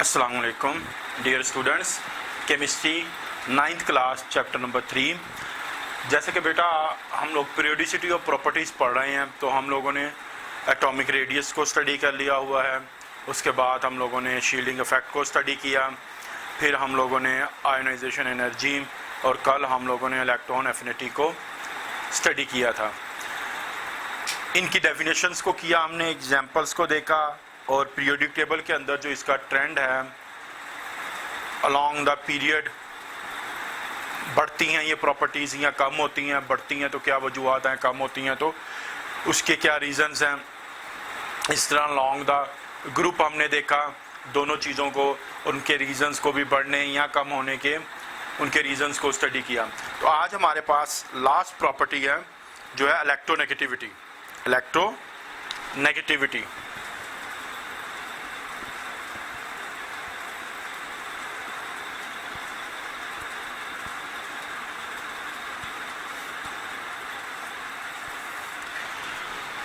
अस्सलाम वालेकुम dear students, chemistry 9th class chapter number 3। जैसे कि बेटा हम लोग पीरियोडिसिटी ऑफ प्रॉपर्टीज़ पढ़ रहे हैं, तो हम लोगों ने एटॉमिक रेडियस को स्टडी कर लिया हुआ है। उसके बाद हम लोगों ने शील्डिंग इफेक्ट को स्टडी किया, फिर हम लोगों ने आयोनाइजेशन एनर्जी और कल हम लोगों ने इलेक्ट्रॉन एफिनिटी को स्टडी किया था। इनकी डेफिनेशंस को किया हमने, एग्जांपल्स को देखा और पीरियोडिक टेबल के अंदर जो इसका ट्रेंड है अलोंग द पीरियड, बढ़ती हैं ये प्रॉपर्टीज़ या कम होती हैं, बढ़ती हैं तो क्या वजूहत हैं, कम होती हैं तो उसके क्या रीज़न्स हैं। इस तरह लॉन्ग द ग्रुप हमने देखा, दोनों चीज़ों को, उनके रीज़न्स को भी बढ़ने या कम होने के उनके रीज़न्स को स्टडी किया। तो आज हमारे पास लास्ट प्रॉपर्टी है जो है इलेक्ट्रोनेगेटिविटी। इलेक्ट्रोनेगेटिविटी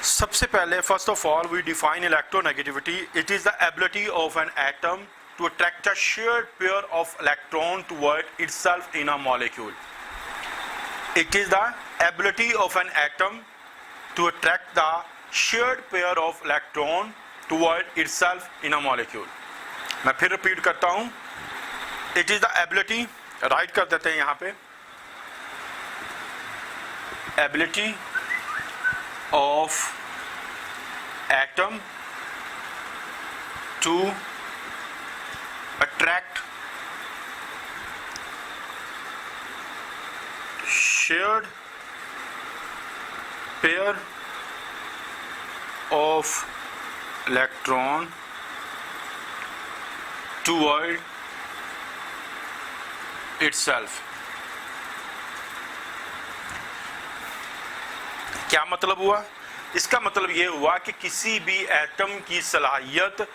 सबसे पहले first of all we define electronegativity. It is the ability of an atom to attract a shared pair of electron toward itself in a molecule. It is the ability of an atom to attract the shared pair of electron toward itself in a molecule. मैं फिर repeat करता हूं, it is the ability, write कर देते हैं यहां पे, ability of atom to attract shared pair of electron toward itself। क्या मतलब हुआ? इसका मतलब ये हुआ कि किसी भी एटम की सलाहियत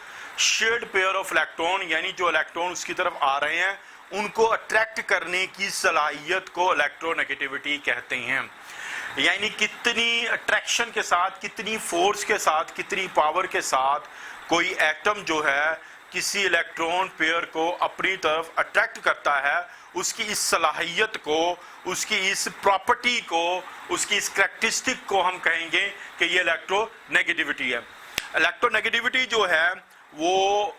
शेयर्ड पेयर ऑफ इलेक्ट्रॉन, यानी जो इलेक्ट्रॉन उसकी तरफ आ रहे हैं उनको अट्रैक्ट करने की सलाहियत को इलेक्ट्रोनेगेटिविटी कहते हैं। यानी कितनी अट्रैक्शन के साथ, कितनी फोर्स के साथ, कितनी पावर के साथ कोई एटम जो है किसी इलेक्ट्रॉन पेयर को अपनी तरफ अट्रैक्ट करता है, उसकी इस सलाहियत को, उसकी इस प्रॉपर्टी को, उसकी इस करैक्टरिस्टिक को हम कहेंगे कि ये इलेक्ट्रोनेगेटिविटी है। इलेक्ट्रोनेगेटिविटी जो है वो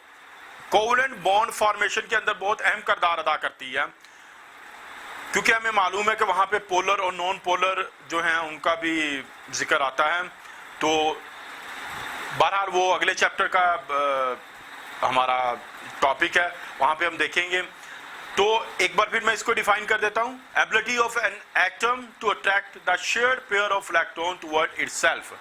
कोवलेंट बॉन्ड फॉर्मेशन के अंदर बहुत अहम किरदार अदा करती है, क्योंकि हमें मालूम है कि वहाँ पे पोलर और नॉन पोलर जो हैं उनका भी जिक्र आता है। तो बहरहाल वो अगले चैप्टर का हमारा टॉपिक है, वहाँ पे हम देखेंगे। तो एक बार फिर मैं इसको डिफाइन कर देता हूं, ability of an atom to attract the shared pair of electron toward itself.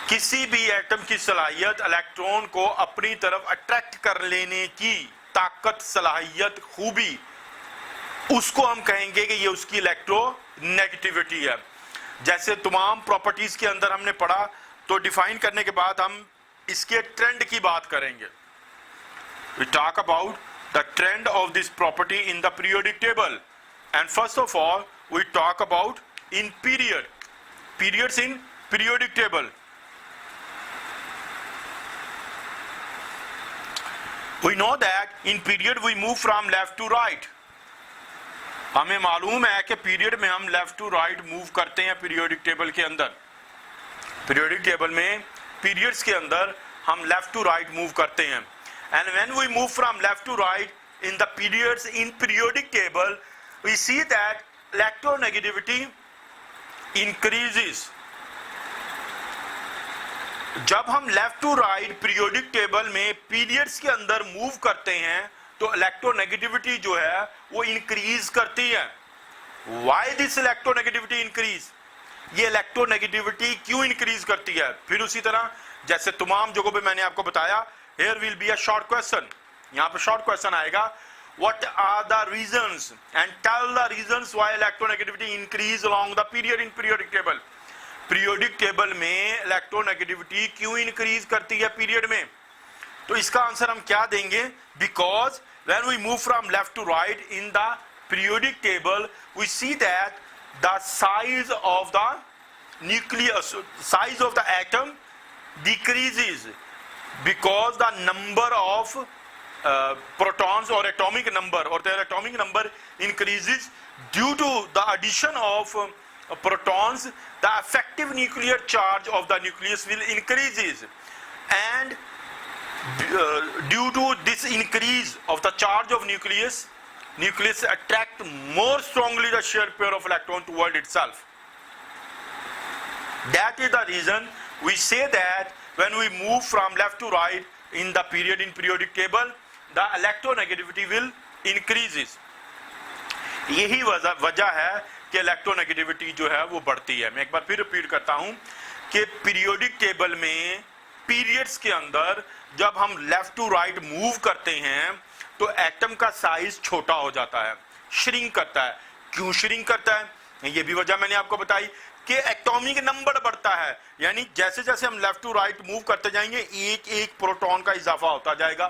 किसी भी एटम की सलाहियत इलेक्ट्रॉन को अपनी तरफ अट्रैक्ट कर लेने की ताकत, सलाहियत, खूबी, उसको हम कहेंगे कि ये उसकी इलेक्ट्रोनेगेटिविटी है। जैसे तमाम प्रॉपर्टीज के अंदर हमने पढ़ा, तो डिफाइन करने के बाद हम इसके ट्रेंड की बात करेंगे। We talk about the trend of this property in the periodic table, and first of all we talk about in periods in periodic table। we know that in period we move from left to right। हमें मालूम है कि period में हम left to right move करते हैं periodic table के अंदर। पीरियोडिक टेबल में पीरियड्स के अंदर हम लेफ्ट टू राइट मूव करते हैं। And when we move from left to right in the periods in periodic table, we see that electronegativity increases। जब हम left to right periodic table में periods के अंदर मूव करते हैं तो इलेक्ट्रोनेगेटिविटी जो है वो इंक्रीज करती है। Why this electronegativity increase? ये इलेक्ट्रोनेगेटिविटी क्यों इंक्रीज करती है? फिर उसी तरह जैसे तमाम जगहों पे मैंने आपको बताया, here will be a short question, यहाँ पे short question आएगा, what are the reasons and tell the reasons why electronegativity increase along the period in periodic table। periodic table में electronegativity क्यों increase करती है पीरियड में? तो इसका आंसर हम क्या देंगे? because when we move from left to right in the periodic table we see that the size of the nucleus, size of the atom decreases because the number of protons or atomic number, or their atomic number increases due to the addition of protons, the effective nuclear charge of the nucleus will increases, and due to this increase of the charge of nucleus attract more strongly the shared pair of electron toward itself. That is the reason we say that when we move from left to right in the periodic table, the electronegativity will increases. यही वजह है कि electronegativity जो है वो बढ़ती है. मैं एक बार फिर रिपीट करता हूं कि पीरियोडिक टेबल में पीरियड्स के अंदर जब हम लेफ्ट टू राइट मूव करते हैं तो एटम का साइज छोटा हो जाता है, श्रिंक करता है. क्यों श्रिंक करता है? ये भी वजह मैंने आपको बताई कि एटॉमिक नंबर बढ़ता है, यानी जैसे जैसे हम लेफ्ट टू राइट मूव करते जाएंगे एक एक प्रोटॉन का इजाफा होता जाएगा.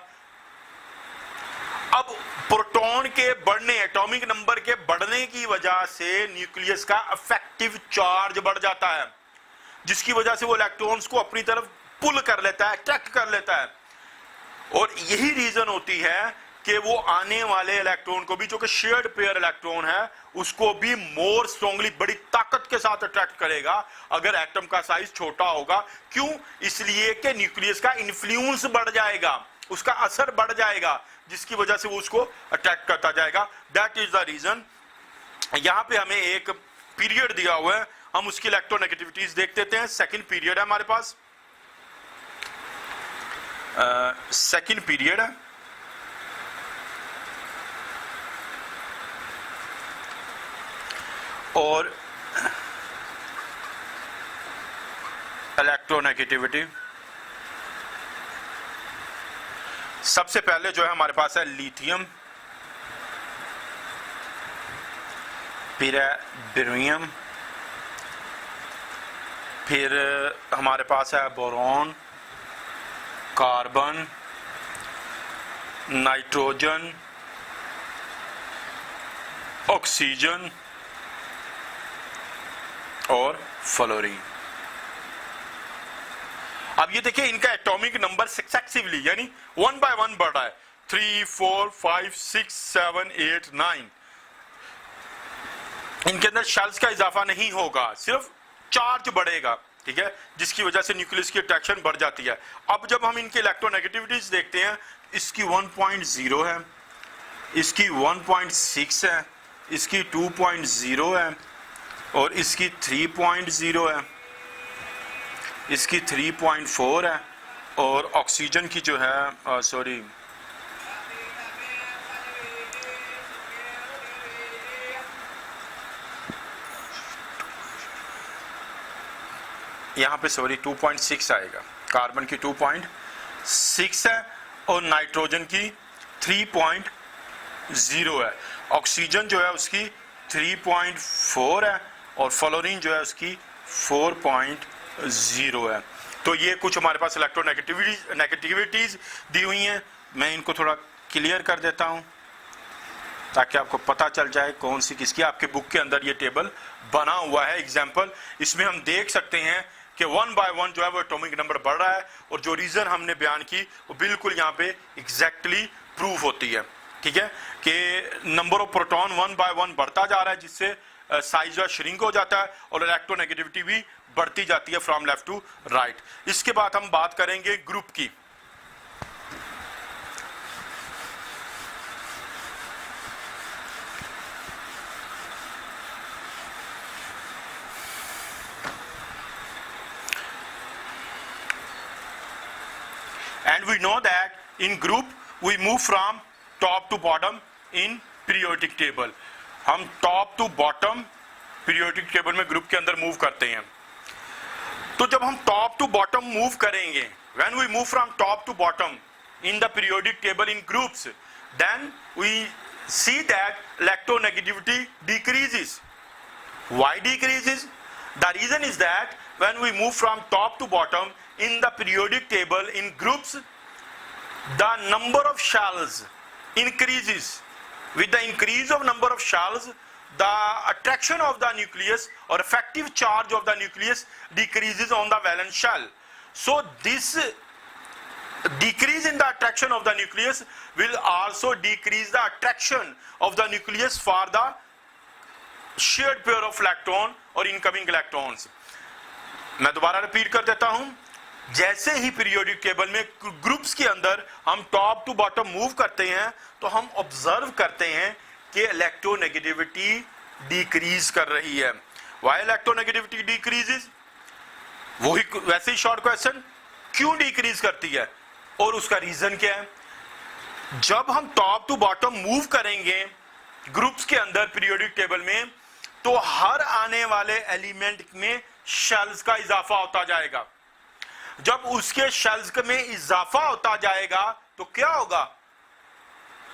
अब प्रोटॉन के बढ़ने, एटॉमिक नंबर के बढ़ने की वजह से न्यूक्लियस का इफेक्टिव चार्ज बढ़ जाता है, जिसकी वजह से वो इलेक्ट्रॉन्स को अपनी तरफ पुल कर लेता है, अट्रैक्ट कर लेता है. और यही रीजन होती है कि वो आने वाले इलेक्ट्रॉन को भी, जो कि शेयर्ड पेयर इलेक्ट्रॉन है, उसको भी मोर स्ट्रांगली, बड़ी ताकत के साथ अट्रैक्ट करेगा अगर एटम का साइज छोटा होगा. क्यों? इसलिए कि न्यूक्लियस का इन्फ्लुएंस बढ़ जाएगा, उसका असर बढ़ जाएगा, जिसकी वजह से वो उसको अट्रैक्ट करता जाएगा. That is the reason. यहां पे हमें एक पीरियड दिया हुआ है, हम उसकी इलेक्ट्रोनेगेटिविटीज देख लेते हैं. सेकंड पीरियड है हमारे पास, सेकंड पीरियड है. और इलेक्ट्रोनेगेटिविटी सबसे पहले जो है हमारे पास है लिथियम, फिर है बेरियम, फिर हमारे पास है बोरॉन, कार्बन, नाइट्रोजन, ऑक्सीजन और फ्लोरीन. अब ये देखिए इनका एटॉमिक नंबर सक्सेसिवली यानी 1 by 1 बढ़ रहा है. 3, 4, 5, 6, 7, 8, 9. इनके अंदर शेल्स का इजाफा नहीं होगा, सिर्फ चार्ज बढ़ेगा. ठीक है, जिसकी वजह से न्यूक्लियस की अट्रैक्शन बढ़ जाती है. अब जब हम इनके इलेक्ट्रोनेगेटिविटीज देखते हैं, इसकी 1.0 है, इसकी 1.6 है, इसकी 2.0 है, और इसकी 3.0 है, इसकी 3.4 है, और ऑक्सीजन की जो है सॉरी यहाँ पे 2.6 आएगा. कार्बन की 2.6 है और नाइट्रोजन की 3.0 है. ऑक्सीजन जो है उसकी 3.4 है और फ्लोरीन जो है उसकी 4.0 है. तो ये कुछ हमारे पास नेगेटिविटीज दी हुई हैं. मैं इनको थोड़ा क्लियर कर देता हूं ताकि आपको पता चल जाए कौन सी किसकी. आपके बुक के अंदर ये टेबल बना हुआ है एग्जाम्पल. इसमें हम देख सकते हैं कि 1 by 1 जो है वो एटॉमिक नंबर बढ़ रहा है, और जो रीजन हमने बयान की वो बिल्कुल यहाँ पे एग्जैक्टली प्रूव होती है. ठीक है, कि नंबर ऑफ प्रोटॉन 1 by 1 बढ़ता जा रहा है, जिससे साइज श्रिंक हो जाता है और इलेक्ट्रोनेगेटिविटी भी बढ़ती जाती है फ्रॉम लेफ्ट टू राइट. इसके बाद हम बात करेंगे ग्रुप की. And we know that in group we move from top to bottom in periodic table. हम top to bottom periodic table में ग्रुप के अंदर मूव करते हैं. तो जब हम top to bottom मूव करेंगे, when we move from top to bottom in the periodic table in groups, then we see that electronegativity decreases. Why decreases? The reason is that when we move from top to bottom in the periodic table in groups, the number of shells increases. With the increase of number of shells, the attraction of the nucleus or effective charge of the nucleus decreases on the valence shell. So this decrease in the attraction of the nucleus will also decrease the attraction of the nucleus for the shared pair of electron और incoming electrons. मैं दोबारा repeat कर देता हूं, जैसे ही periodic table में groups के अंदर हम टॉप टू बॉटम मूव करते हैं तो हम ऑब्जर्व करते हैं कि इलेक्ट्रोनेगेटिविटी डिक्रीज कर रही है. Why electronegativity decreases? वही वैसे ही शॉर्ट क्वेश्चन, क्यों डिक्रीज करती है और उसका रीजन क्या है? जब हम टॉप टू बॉटम मूव करेंगे ग्रुप्स के अंदर पीरियोडिक टेबल में तो हर आने वाले एलिमेंट में शेल्स का इजाफा होता जाएगा. जब उसके शेल्स में इजाफा होता जाएगा तो क्या होगा?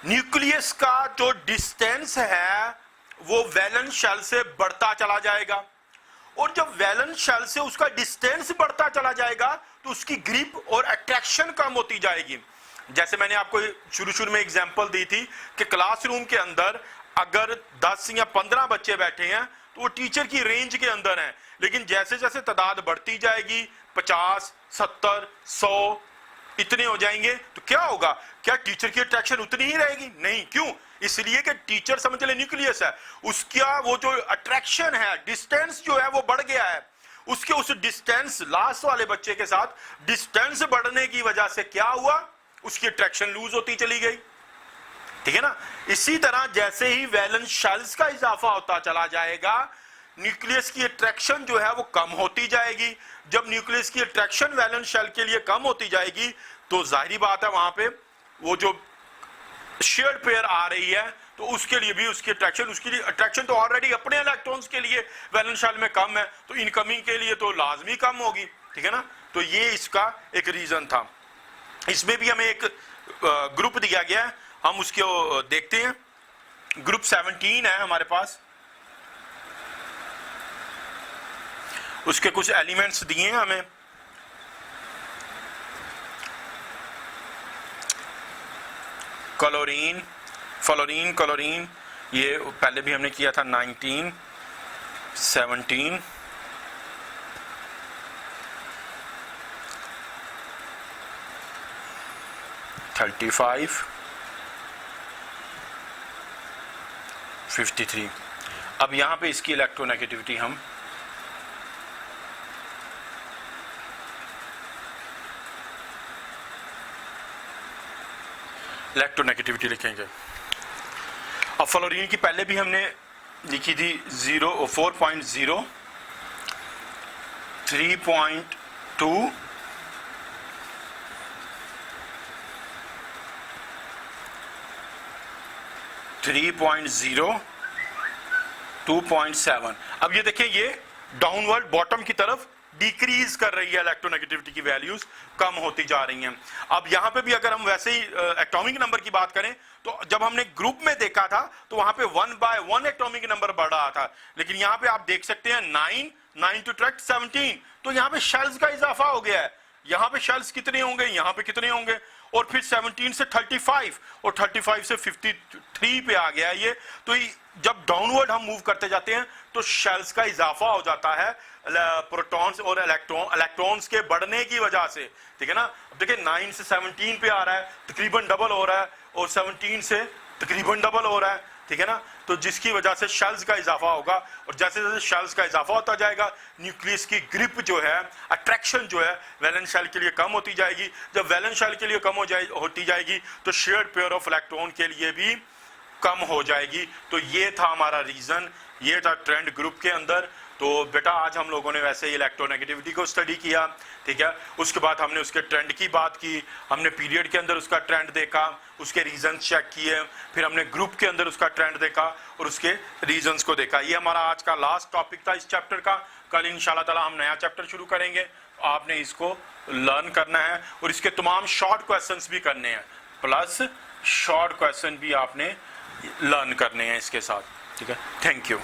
न्यूक्लियस का जो डिस्टेंस है वो वैलेंस शेल से बढ़ता चला जाएगा और जब वैलेंस शेल से उसका डिस्टेंस बढ़ता चला जाएगा तो उसकी ग्रिप और अट्रैक्शन कम होती जाएगी. जैसे मैंने आपको शुरू में एग्जांपल दी थी कि क्लासरूम के अंदर अगर 10 या 15 बच्चे बैठे हैं तो वो टीचर की रेंज के अंदर हैं, लेकिन जैसे जैसे तादाद बढ़ती जाएगी 50, 70, 100 इतने हो जाएंगे तो क्या होगा? क्या टीचर की अट्रैक्शन उतनी ही रहेगी? नहीं. क्यों? इसलिए कि टीचर समझ ले न्यूक्लियस है, उसका वो जो अट्रैक्शन है, डिस्टेंस जो है वो बढ़ गया है. उसके उस डिस्टेंस लास्ट वाले बच्चे के साथ डिस्टेंस बढ़ने की वजह से क्या हुआ? उसकी अट्रैक्शन लूज होती चली गई. ठीक है ना? इसी तरह जैसे ही वैलेंस शेल्स का इजाफा होता चला जाएगा न्यूक्लियस की अट्रैक्शन जो है वो कम होती जाएगी. जब न्यूक्लियस की अट्रैक्शन वैलेंस शेल के लिए कम होती जाएगी तो जाहिर बात है वहां पे वो जो शेयर्ड पेयर आ रही है तो उसके लिए भी उसकी अट्रैक्शन तो ऑलरेडी अपने इलेक्ट्रॉन्स के लिए वैलेंस शेल में कम है तो इनकमिंग के लिए तो लाजमी कम होगी. ठीक है ना? तो ये इसका एक रीजन था. इसमें भी हमें एक ग्रुप दिया गया है, हम उसको देखते हैं. ग्रुप 17 है हमारे पास, उसके कुछ एलिमेंट्स दिए हैं हमें. क्लोरीन, फ्लोरीन, क्लोरीन, ये पहले भी हमने किया था. 19, 17, 35, 53. अब यहां पे इसकी इलेक्ट्रोनेगेटिविटी हम इलेक्ट्रोनेगेटिविटी लिखेंगे. अब फ्लोरीन की पहले भी हमने लिखी थी 4.0, 3.2, 3.0, 2.7. अब ये देखिए ये डाउनवर्ड बॉटम की तरफ डिक्रीज कर रही है, इलेक्ट्रोनेगेटिविटी की वैल्यूज कम होती जा रही हैं. अब यहां पे भी अगर हम वैसे ही एटॉमिक नंबर की बात करें तो जब हमने ग्रुप में देखा था तो वहां पे 1 by 1 एटॉमिक नंबर बढ़ रहा था, लेकिन यहां पे आप देख सकते हैं 9 to attract 17, तो यहां पे शेल्स का इजाफा हो गया है. यहां पे शेल्स कितने होंगे, यहां पे कितने होंगे, और फिर 17 से 35 और 35 से 53 पे आ गया ये. तो जब डाउनवर्ड हम मूव करते जाते हैं तो शेल्स का इजाफा हो जाता है प्रोटॉन्स और इलेक्ट्रॉन्स के बढ़ने की वजह से. ठीक है ना? अब देखिए 9 से 17 पे आ रहा है, तकरीबन डबल हो रहा है, और 17 से तकरीबन डबल हो रहा है. ठीक है ना? तो जिसकी वजह से शेल्स का इजाफा होगा, और जैसे जैसे शेल्स का इजाफा होता जाएगा न्यूक्लियस की ग्रिप जो है, अट्रैक्शन जो है वैलेंस शेल के लिए कम होती जाएगी. जब वैलेंस शेल के लिए कम होती जाएगी तो शेयर्ड पेयर ऑफ इलेक्ट्रॉन के लिए भी कम हो जाएगी. तो ये था हमारा रीजन, ये था ट्रेंड ग्रुप के अंदर. तो बेटा आज हम लोगों ने वैसे ही इलेक्ट्रोनेगेटिविटी को स्टडी किया. ठीक है? उसके बाद हमने उसके ट्रेंड की बात की, हमने पीरियड के अंदर उसका ट्रेंड देखा, उसके रीजंस चेक किए, फिर हमने ग्रुप के अंदर उसका ट्रेंड देखा और उसके रीजंस को देखा. ये हमारा आज का लास्ट टॉपिक था इस चैप्टर का. कल इंशाल्लाह ताला हम नया चैप्टर शुरू करेंगे. आपने इसको लर्न करना है और इसके तमाम शॉर्ट क्वेश्चंस भी करने हैं, प्लस शॉर्ट क्वेश्चन भी आपने लर्न करने हैं इसके साथ. ठीक है? Thank you.